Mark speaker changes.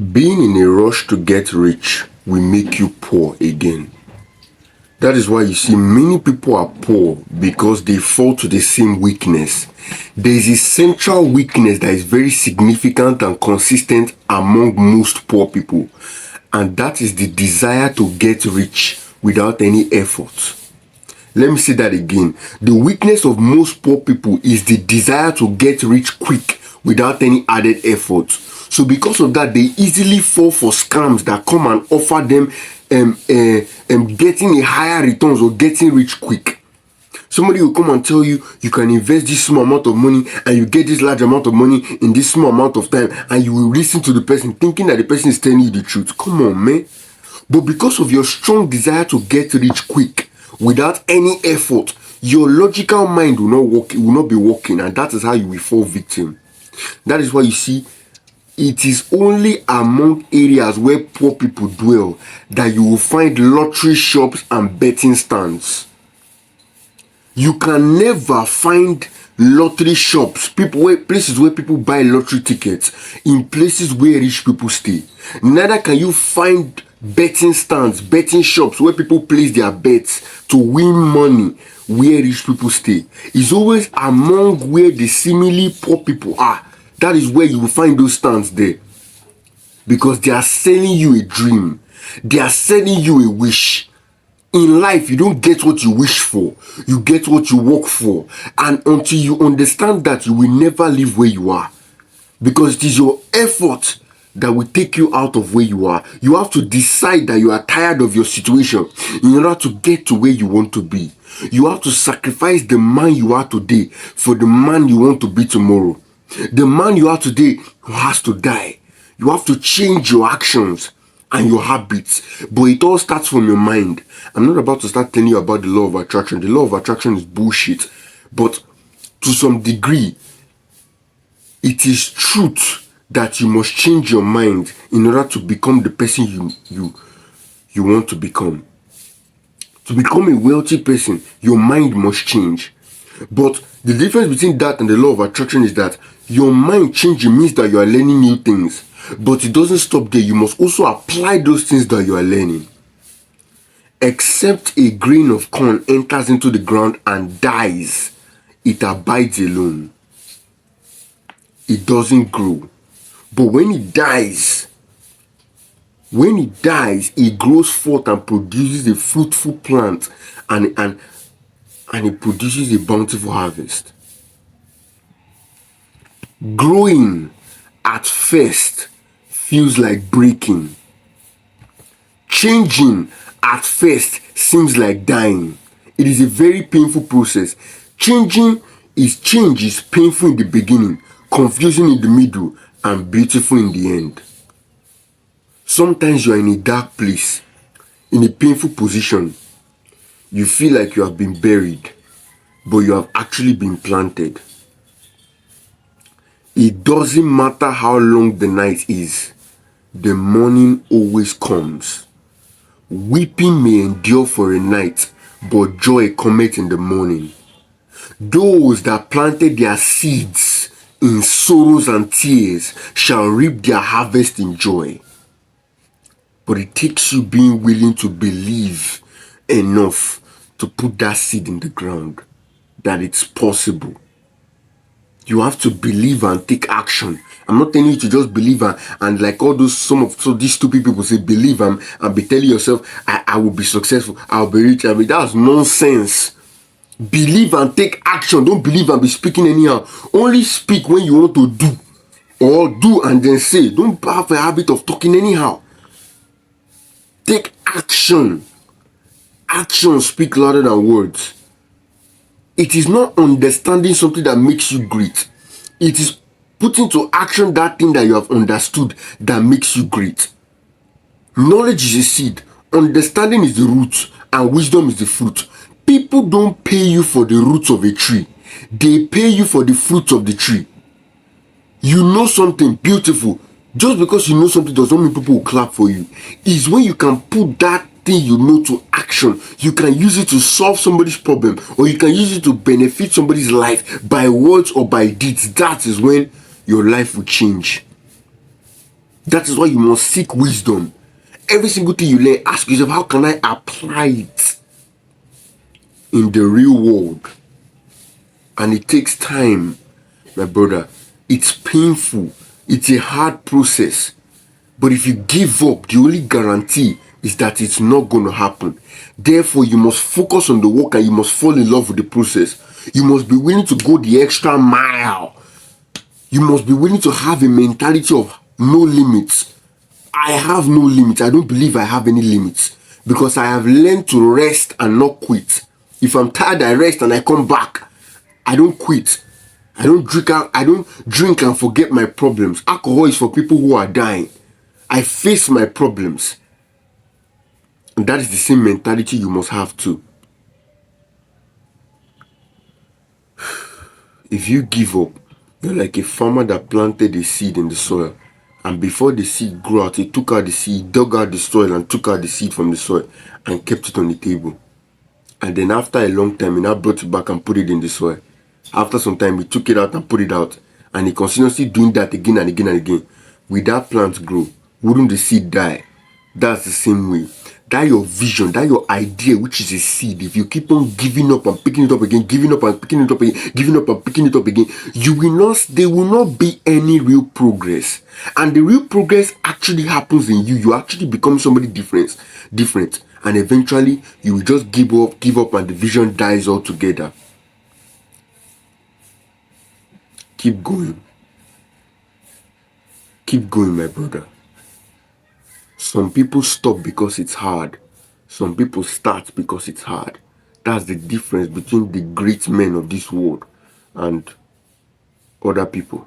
Speaker 1: Being in a rush to get rich will make you poor again. That is why you see many people are poor because they fall to the same weakness. There is a central weakness that is very significant and consistent among most poor people, and that is the desire to get rich without any effort. Let me say that again. The weakness of most poor people is the desire to get rich quick without any added effort. So because of that, they easily fall for scams that come and offer them getting a higher returns or getting rich quick. Somebody will come and tell you, you can invest this small amount of money and you get this large amount of money in this small amount of time, and you will listen to the person thinking that the person is telling you the truth. Come on, man. But because of your strong desire to get rich quick without any effort, your logical mind will not work, it will not be working, and that is how you will fall victim. That is why you see it is only among areas where poor people dwell that you will find lottery shops and betting stands. You can never find lottery shops, places where people buy lottery tickets, in places where rich people stay. Neither can you find betting stands, betting shops where people place their bets to win money where rich people stay. It's always among where the seemingly poor people are. That is where you will find those stands there. Because they are selling you a dream. They are selling you a wish. In life, you don't get what you wish for. You get what you work for. And until you understand that, you will never live where you are. Because it is your effort that will take you out of where you are. You have to decide that you are tired of your situation in order to get to where you want to be. You have to sacrifice the man you are today for the man you want to be tomorrow. The man you are today has to die. You have to change your actions and your habits. But it all starts from your mind. I'm not about to start telling you about the law of attraction. The law of attraction is bullshit. But to some degree, it is truth that you must change your mind in order to become the person you want to become. To become a wealthy person, your mind must change. But the difference between that and the law of attraction is that your mind changing means that you are learning new things. But it doesn't stop there. You must also apply those things that you are learning. Except a grain of corn enters into the ground and dies, it abides alone. It doesn't grow. But when it dies, it grows forth and produces a fruitful plant, and it produces a bountiful harvest. Growing at first feels like breaking. Changing at first seems like dying. It is a very painful process. Change is painful in the beginning, confusing in the middle, and beautiful in the end. Sometimes you are in a dark place, in a painful position. You feel like you have been buried, but you have actually been planted. It doesn't matter how long the night is, the morning always comes. Weeping may endure for a night, but joy cometh in the morning. Those that planted their seeds in sorrows and tears shall reap their harvest in joy. But it takes you being willing to believe enough to put that seed in the ground, that it's possible. You have to believe and take action. I'm not telling you to just believe and like all those, so these stupid people say, believe and be telling yourself, I will be successful, I'll be rich. I mean, that's nonsense. Believe and take action. Don't believe and be speaking anyhow. Only speak when you want to do, or do and then say. Don't have a habit of talking anyhow. Take action. Actions speak louder than words. It is not understanding something that makes you great. It is putting to action that thing that you have understood that makes you great. Knowledge is a seed. Understanding is the root, and wisdom is the fruit. People don't pay you for the roots of a tree. They pay you for the fruits of the tree. You know something beautiful. Just because you know something does not mean people will clap for you. It's when you can put that thing you know to action. You can use it to solve somebody's problem, or you can use it to benefit somebody's life by words or by deeds. That is when your life will change. That is why you must seek wisdom. Every single thing you learn, ask yourself, how can I apply it in the real world? And it takes time, my brother. It's painful. It's a hard process. But if you give up, the only guarantee is that it's not going to happen. Therefore, you must focus on the work and you must fall in love with the process. You must be willing to go the extra mile. You must be willing to have a mentality of no limits. I have no limits. I don't believe I have any limits because I have learned to rest and not quit. If I'm tired, I rest and I come back. I don't quit. I don't drink and forget my problems. Alcohol is for people who are dying. I face my problems. And that is the same mentality you must have too. If you give up, you're like a farmer that planted a seed in the soil. And before the seed grew out, he took out the seed, dug out the soil and took out the seed from the soil and kept it on the table. And then after a long time, he now brought it back and put it in the soil. After some time, he took it out and put it out. And he continuously doing that again and again and again. Will that plant grow? Wouldn't the seed die? That's the same way. That your vision, that your idea, which is a seed, if you keep on giving up and picking it up again, giving up and picking it up again, giving up and picking it up again, there will not be any real progress. And the real progress actually happens in you. You actually become somebody different. And eventually, you will just give up and the vision dies altogether. Keep going. Keep going, my brother. Some people stop because it's hard. Some people start because it's hard. That's the difference between the great men of this world and other people.